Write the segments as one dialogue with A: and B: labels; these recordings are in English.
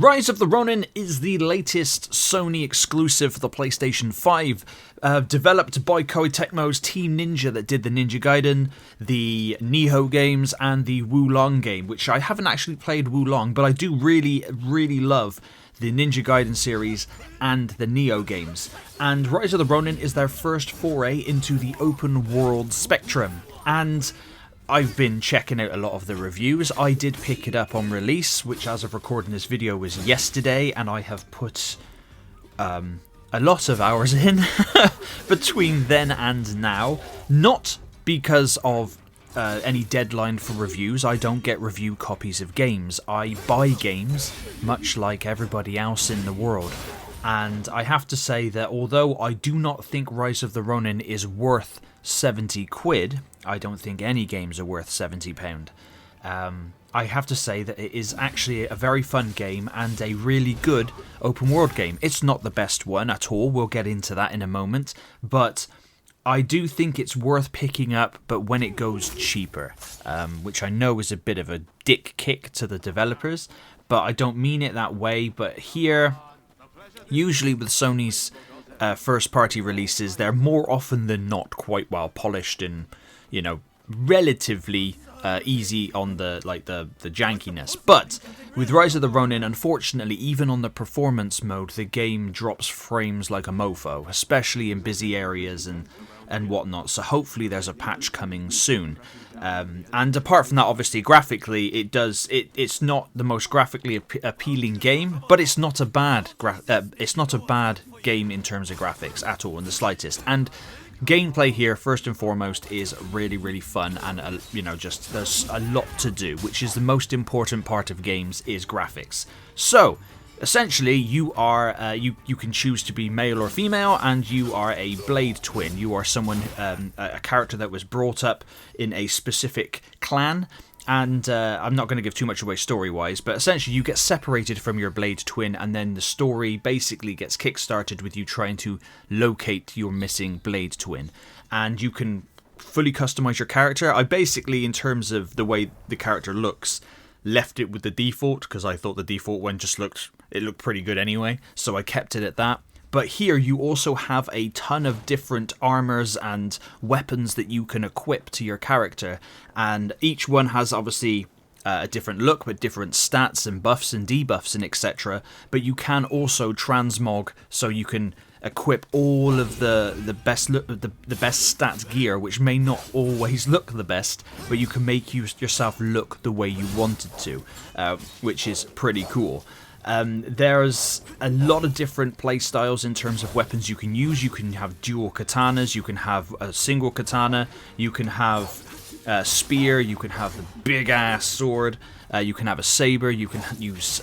A: Rise of the Ronin is the latest Sony exclusive for the PlayStation 5, developed by Koei Tecmo's Team Ninja that did the Ninja Gaiden, the Nioh games, and the Wulong game, which I haven't actually played Wulong, but I do really, really love the Ninja Gaiden series and the Nioh games. And Rise of the Ronin is their first foray into the open world spectrum, and I've been checking out a lot of the reviews. I did pick it up on release, which as of recording this video was yesterday, and I have put a lot of hours in between then and now. Not because of any deadline for reviews. I don't get review copies of games. I buy games, much like everybody else in the world. And I have to say that although I do not think Rise of the Ronin is worth 70 quid, I don't think any games are worth £70. I have to say that it is actually a very fun game and a really good open world game. It's not the best one at all, we'll get into that in a moment, but I do think it's worth picking up, but when it goes cheaper, which I know is a bit of a dick kick to the developers, but I don't mean it that way. But here, usually with Sony's first-party releases, they're more often than not quite well polished and, you know, relatively easy on the jankiness. But with Rise of the Ronin, unfortunately, even on the performance mode, the game drops frames like a mofo, especially in busy areas and whatnot. So hopefully there's a patch coming soon. And apart from that, obviously graphically, it's not the most graphically appealing game, but it's not a bad game in terms of graphics at all, in the slightest. And gameplay here, first and foremost, is really, really fun, and just there's a lot to do, which is the most important part of games, is graphics. So essentially, you are you can choose to be male or female, and you are a blade twin. You are someone, a character that was brought up in a specific clan. And I'm not going to give too much away story-wise, but essentially you get separated from your blade twin, and then the story basically gets kick-started with you trying to locate your missing blade twin. And you can fully customize your character. I basically, in terms of the way the character looks, left it with the default, because I thought the default one just looked pretty good anyway, so I kept it at that. But here you also have a ton of different armors and weapons that you can equip to your character. And each one has obviously a different look with different stats and buffs and debuffs and etc. But you can also transmog, so you can equip all of the best stat gear, which may not always look the best, but you can make yourself look the way you wanted to, which is pretty cool. There's a lot of different play styles in terms of weapons you can use. You can have dual katanas, you can have a single katana, you can have a spear, you can have a big ass sword, you can have a saber, you can use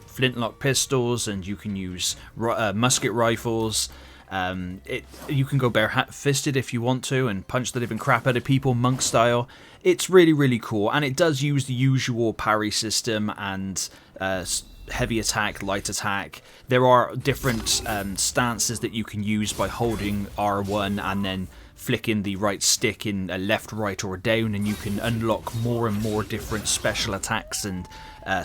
A: flintlock pistols, and you can use musket rifles. You can go bare-fisted if you want to and punch the living crap out of people, monk style. It's really, really cool, and it does use the usual parry system and heavy attack, light attack. There are different stances that you can use by holding R1 and then flicking the right stick in left, right, or down, and you can unlock more and more different special attacks and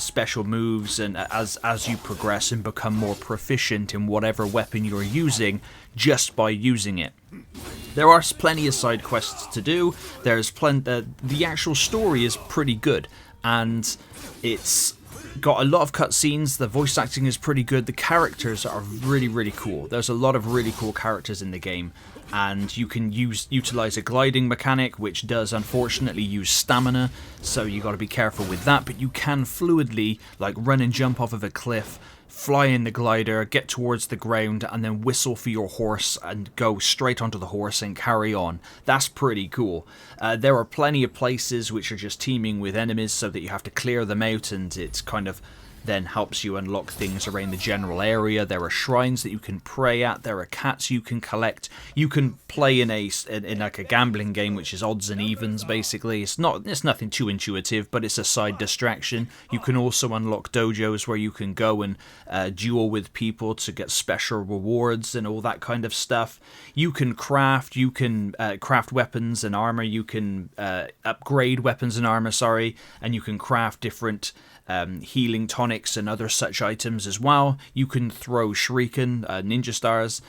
A: special moves, and as you progress and become more proficient in whatever weapon you're using just by using it. There are plenty of side quests to do. There's the actual story is pretty good, and it's got a lot of cutscenes. The voice acting is pretty good. The characters are really, really cool. There's a lot of really cool characters in the game, and you can utilize a gliding mechanic, which does unfortunately use stamina, so you got to be careful with that. But you can fluidly run and jump off of a cliff, fly in the glider, get towards the ground, and then whistle for your horse and go straight onto the horse and carry on. That's pretty cool. There are plenty of places which are just teeming with enemies, so that you have to clear them out, and it's kind of then helps you unlock things around the general area. There are shrines that you can pray at. There are cats you can collect. You can play in a gambling game, which is odds and evens basically. It's nothing too intuitive, but it's a side distraction. You can also unlock dojos where you can go and duel with people to get special rewards and all that kind of stuff. You can craft weapons and armor. You can upgrade weapons and armor, and you can craft different healing tonics and other such items as well. You can throw shuriken, ninja stars.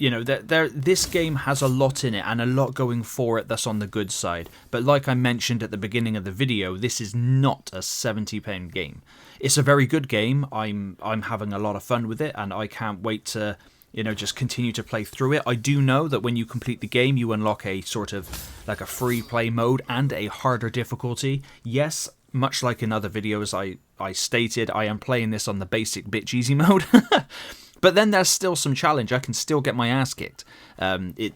A: You know, this game has a lot in it and a lot going for it that's on the good side. But like I mentioned at the beginning of the video, this is not a £70 game. It's a very good game. I'm having a lot of fun with it, and I can't wait to, you know, just continue to play through it. I do know that when you complete the game, you unlock a sort of like a free play mode and a harder difficulty. Yes, much like in other videos I stated, I am playing this on the basic bitch easy mode. But then there's still some challenge. I can still get my ass kicked. The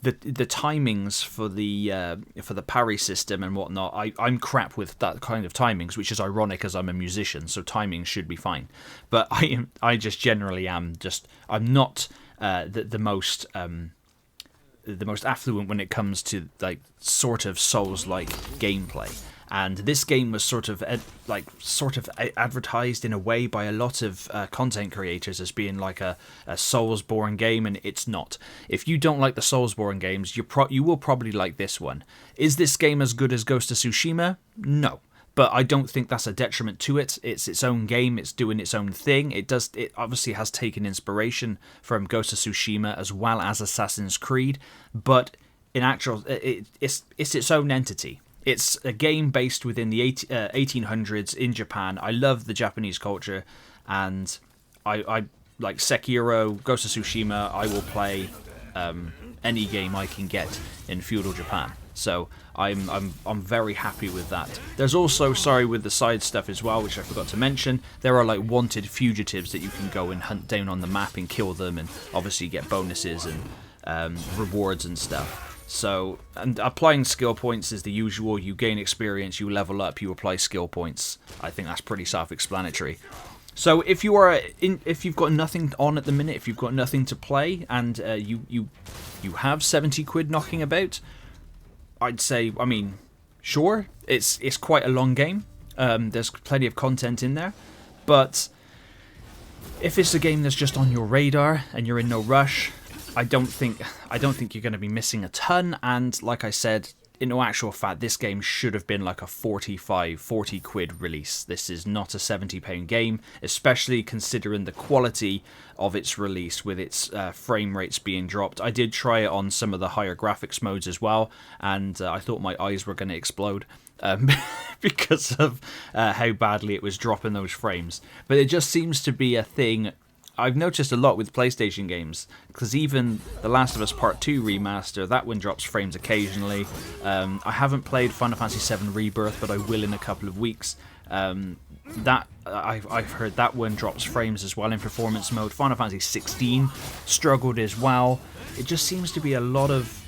A: timings for the parry system and whatnot, I'm crap with that kind of timings, which is ironic as I'm a musician, so timings should be fine. But I just generally am I'm not the most affluent when it comes to like sort of Souls-like gameplay. And this game was sort of advertised in a way by a lot of content creators as being like a Soulsborne game, and it's not. If you don't like the Soulsborne games, you will probably like this one. Is this game as good as Ghost of Tsushima? No. But I don't think that's a detriment to it. It's its own game. It's doing its own thing. It obviously has taken inspiration from Ghost of Tsushima as well as Assassin's Creed, but in actual, it's its own entity. It's a game based within the 1800s in Japan. I love the Japanese culture, and I like Sekiro, Ghost of Tsushima. I will play any game I can get in feudal Japan. So I'm very happy with that. There's also, with the side stuff as well, which I forgot to mention, there are like wanted fugitives that you can go and hunt down on the map and kill them, and obviously get bonuses and rewards and stuff. So, and applying skill points is the usual. You gain experience, you level up, you apply skill points. I think that's pretty self-explanatory. So if you've got nothing on at the minute, if you've got nothing to play, and you have 70 quid knocking about, I'd say, I mean, sure, it's quite a long game. There's plenty of content in there, but if it's a game that's just on your radar and you're in no rush, I don't think you're going to be missing a ton. And like I said, in actual fact, this game should have been like a 40 quid release. This is not a £70 game, especially considering the quality of its release with its frame rates being dropped. I did try it on some of the higher graphics modes as well, and I thought my eyes were going to explode because of how badly it was dropping those frames. But it just seems to be a thing I've noticed a lot with PlayStation games, because even The Last of Us Part 2 remaster, that one drops frames occasionally. I haven't played Final Fantasy VII Rebirth, but I will in a couple of weeks. I've heard that one drops frames as well in performance mode. Final Fantasy 16 struggled as well. It just seems to be a lot of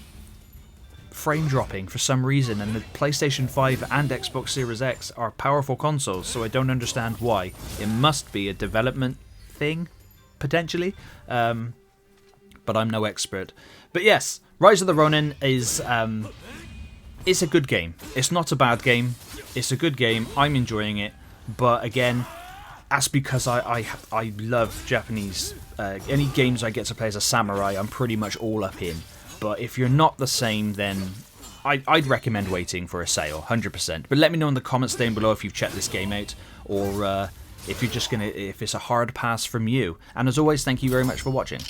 A: frame dropping for some reason, and the PlayStation 5 and Xbox Series X are powerful consoles, so I don't understand why. It must be a development thing, potentially, but I'm no expert. But yes, Rise of the Ronin is it's a good game. It's not a bad game. It's a good game. I'm enjoying it. But again, that's because I love Japanese. Any games I get to play as a samurai, I'm pretty much all up in. But if you're not the same, then I'd recommend waiting for a sale, 100%. But let me know in the comments down below if you've checked this game out, or if it's a hard pass from you. And as always, thank you very much for watching.